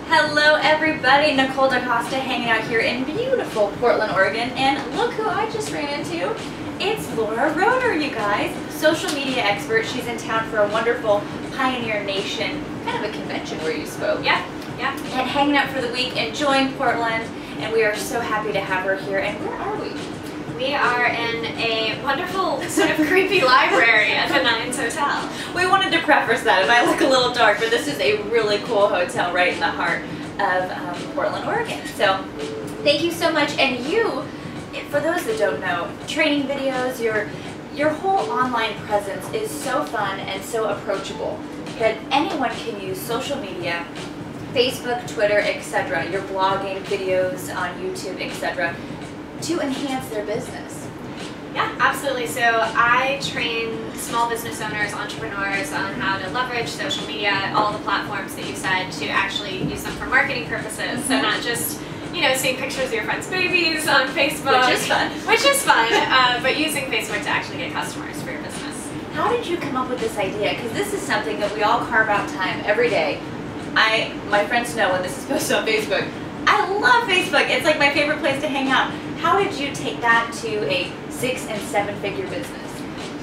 Hello everybody, Nicole DeCosta hanging out here in beautiful Portland, Oregon, and look who I just ran into. It's Laura Roeder, you guys, social media expert. She's in town for a wonderful Pioneer Nation, kind of a convention where you spoke. Yeah. And hanging out for the week, enjoying Portland, and we are so happy to have her here. And where are we? We are in a wonderful, sort of creepy library at the Nines Hotel. We wanted to preface that. It might look a little dark, but this is a really cool hotel right in the heart of Portland, Oregon. So thank you so much. And you, for those that don't know, training videos, your whole online presence is so fun and so approachable that anyone can use social media, Facebook, Twitter, etc., your blogging, videos on YouTube, etc., to enhance their business. Yeah, absolutely. So I train small business owners, entrepreneurs on how to leverage social media, all the platforms that you said, to actually use them for marketing purposes. So not just, seeing pictures of your friends' babies on Facebook. Which is fun. But using Facebook to actually get customers for your business. How did you come up with this idea? Because this is something that we all carve out time every day. My friends know when this is posted on Facebook. I love Facebook. It's like my favorite place to hang out. How did you take that to a 6- and 7-figure business?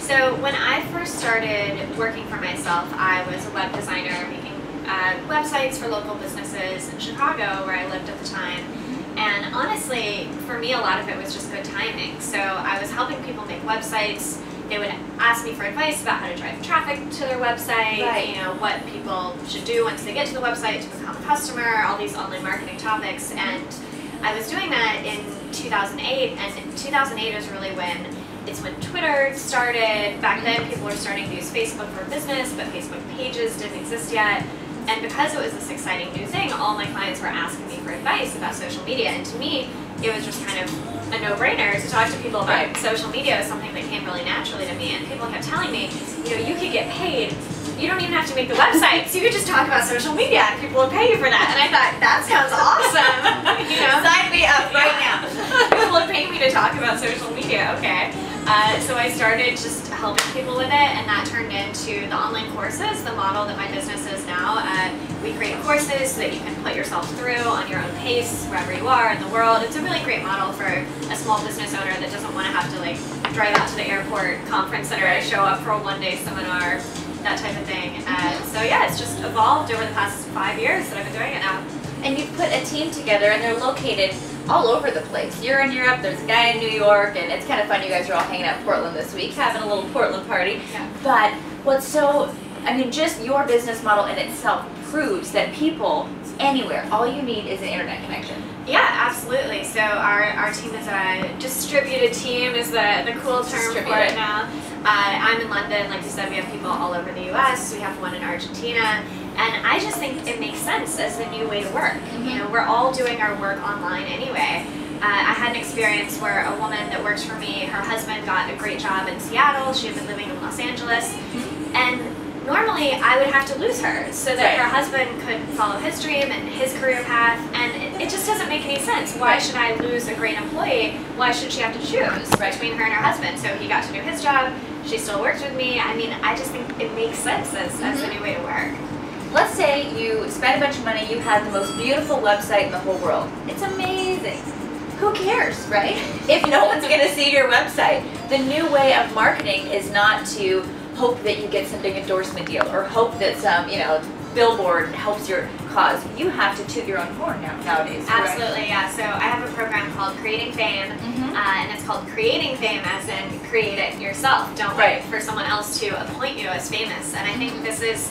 So when I first started working for myself, I was a web designer making websites for local businesses in Chicago, where I lived at the time. And honestly, for me, a lot of it was just good timing. So I was helping people make websites. They would ask me for advice about how to drive traffic to their website, what people should do once they get to the website to become a customer, all these online marketing topics. And I was doing that in 2008, and 2008 is really when Twitter started. Back then, people were starting to use Facebook for business, but Facebook pages didn't exist yet. And because it was this exciting new thing, all my clients were asking me for advice about social media. And to me, it was just kind of a no-brainer to talk to people about social media. It was something that came really naturally to me. And people kept telling me, you could get paid. You don't even have to make the websites. You could just talk about social media and people will pay you for that. And I thought, that sounds awesome. Sign me up right now. People would pay me to talk about social media, okay. So I started just helping people with it, and that turned into the online courses, the model that my business is now. We create courses so that you can put yourself through on your own pace, wherever you are in the world. It's a really great model for a small business owner that doesn't want to have to drive out to the airport, conference center, show up for a one-day seminar, that type of thing. So yeah, it's just evolved over the past 5 years that I've been doing it now. And you've put a team together, and they're located all over the place. You're in Europe, there's a guy in New York, and it's kind of fun. You guys are all hanging out in Portland this week, having a little Portland party. Yeah. But just your business model in itself proves that people anywhere, all you need is an internet connection. Yeah, absolutely. So our team is a distributed team, is the cool term for it now. I'm in London, like you said, we have people all over the US, we have one in Argentina, and I just think it makes sense as a new way to work. We're all doing our work online anyway. I had an experience where a woman that works for me, her husband got a great job in Seattle, she had been living in Los Angeles, and normally I would have to lose her so that her husband could follow his dream and his career path, and it just doesn't make any sense. Why should I lose a great employee? Why should she have to choose between her and her husband? So he got to do his job, she still works with me. I mean, I just think it makes sense as a new way to work. Let's say you spend a bunch of money, you have the most beautiful website in the whole world. It's amazing. Who cares, right? If no one's going to see your website. The new way of marketing is not to hope that you get some big endorsement deal or hope that some, billboard helps your cause. You have to toot your own horn nowadays. Absolutely, yeah. So I have a program called Creating Fame, and it's called Creating Fame as in create it yourself. Don't wait for someone else to appoint you as famous. And I think this is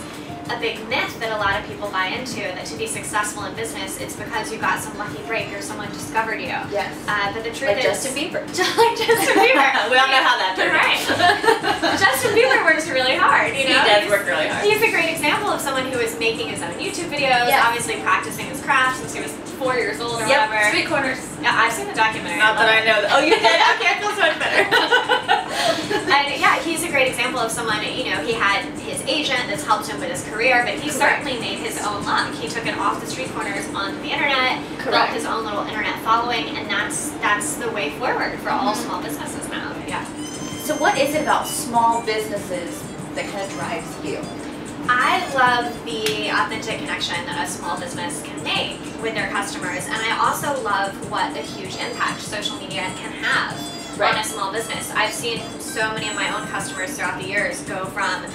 a big myth that a lot of people buy into, that to be successful in business, it's because you got some lucky break or someone discovered you. Yes. But the truth is... Justin Bieber. Like Justin Bieber. We all know how that turned out. Right. Justin Bieber works really hard, He does work really hard. He's a great example of someone who is making his own YouTube videos, obviously practicing his craft since he was 4 years old or whatever. Street corners. Yeah, I've seen the documentary. Not that I know that. Oh, you did? Okay, I feel so much better. And yeah, he's a great example of someone, he had his agent that's helped him with his career, but he certainly made his own luck. He took it off the street corners onto the internet, built his own little internet following, and that's the way forward for all small businesses now. Yeah. So what is it about small businesses that kind of drives you? I love the authentic connection that a small business can make with their customers, and I also love what a huge impact social media can have on a small business. I've seen so many of my own customers throughout the years go from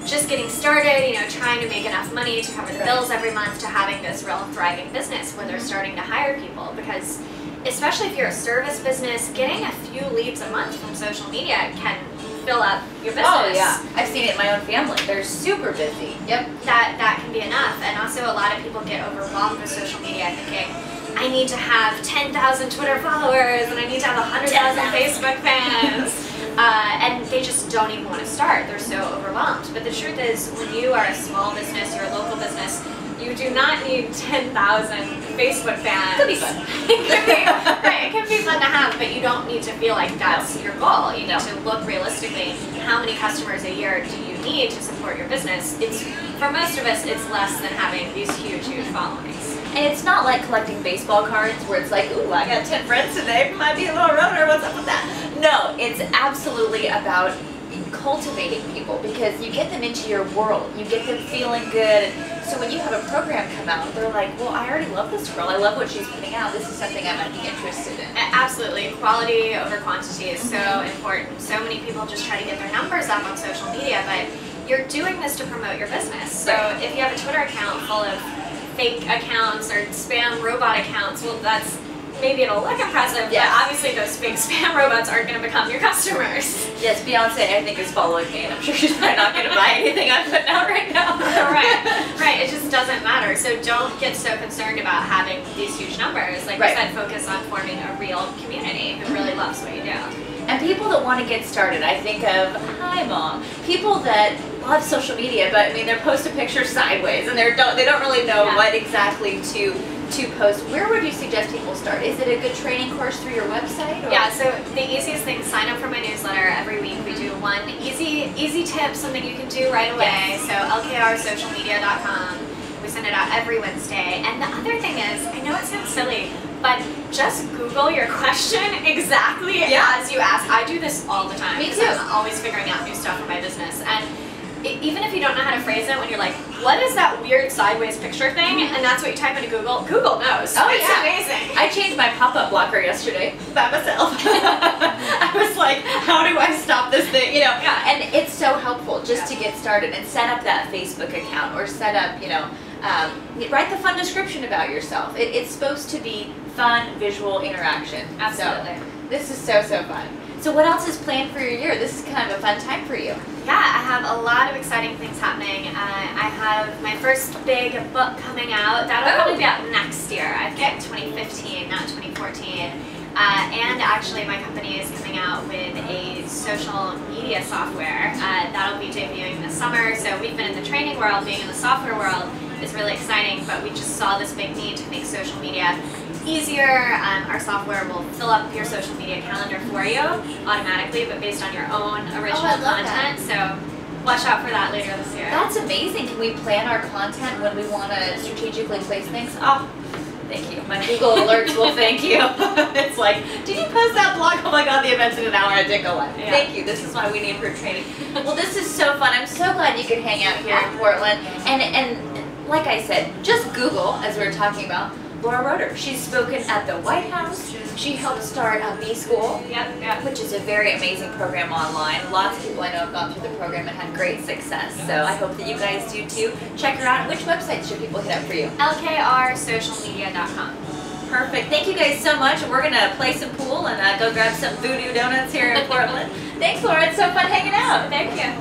just getting started, you know, trying to make enough money to cover the bills every month, to having this real thriving business where they're starting to hire people. Because especially if you're a service business, getting a few leads a month from social media can fill up your business. Oh yeah, I've seen it in my own family. They're super busy. Yep. That can be enough. And also a lot of people get overwhelmed with social media thinking, I need to have 10,000 Twitter followers and I need to have 100,000 Facebook fans. And they just don't even want to start. They're so overwhelmed. But the truth is, when you are a small business, you're a local business, you do not need 10,000 Facebook fans. It could be fun. It can be fun to have, but you don't need to feel like that's your goal. You need to look realistically, how many customers a year do you need to support your business? It's, for most of us, it's less than having these huge followings. And it's not like collecting baseball cards where it's like, ooh, I got 10 friends today, might be a Laura Roeder, what's up with that? No, it's absolutely about cultivating people, because you get them into your world, you get them feeling good. So when you have a program come out, they're like, well, I already love this girl, I love what she's putting out, this is something I might be interested in. Absolutely. Quality over quantity is so important. So many people just try to get their numbers up on social media, but you're doing this to promote your business. So if you have a Twitter account full of fake accounts or spam robot accounts, well, that's, maybe it'll look impressive, but obviously those fake spam robots aren't going to become your customers. Yes, Beyonce, I think, is following me, and I'm sure she's probably not going to buy anything I'm putting out right now. Right. It just doesn't matter. So don't get so concerned about having these huge numbers. Like I said, focus on forming a real community who really loves what you do. And people that want to get started, I think of, hi mom, people that love social media, but I mean, they post a picture sideways, and they don't really know what exactly to post. Where would you suggest people start? Is it a good training course through your website? Or? Yeah, so the easiest thing, sign up for my newsletter. Every week we do one easy tip, something you can do right away. So lkrsocialmedia.com. We send it out every Wednesday. And the other thing is, I know it sounds silly, but just Google your question exactly as you ask. I do this all the time. Me too. I'm always figuring out new stuff for my business. And even if you don't know how to phrase it, when you're like, what is that weird sideways picture thing? And that's what you type into Google, Google knows. Oh, it's amazing. I changed my pop-up blocker yesterday by myself. I was like, how do I stop this thing? You know, and it's so helpful just to get started and set up that Facebook account, or set up, you know, write the fun description about yourself. It's supposed to be fun, visual interaction. Absolutely. So, this is so fun. So what else is planned for your year? This is kind of a fun time for you. Yeah, I have a lot of exciting things happening. I have my first big book coming out. That'll probably be out next year. I think 2015, not 2014. And actually my company is coming out with a social media software. That'll be debuting this summer. So we've been in the training world, being in the software world is really exciting, but we just saw this big need to make social media easier. Our software will fill up your social media calendar for you automatically, but based on your own original content. So watch out for that later this year. That's amazing. Can we plan our content when we want to strategically place things? Oh, thank you. My Google alerts will thank you. It's like, did you post that blog? Oh my god, the event's in an hour and it didn't go live. Thank you. This is why we need group training. Well, this is so fun. I'm so glad you could hang out here in Portland. And like I said, just Google, as we were talking about, Laura Roeder. She's spoken at the White House. She helped start a B School, which is a very amazing program online. Lots of people I know have gone through the program and had great success. So I hope that you guys do too. Check her out. Which websites should people hit up for you? lkrsocialmedia.com. Perfect. Thank you guys so much. We're going to play some pool and go grab some voodoo donuts here in Portland. Thanks, Laura. It's so fun hanging out. Thank you.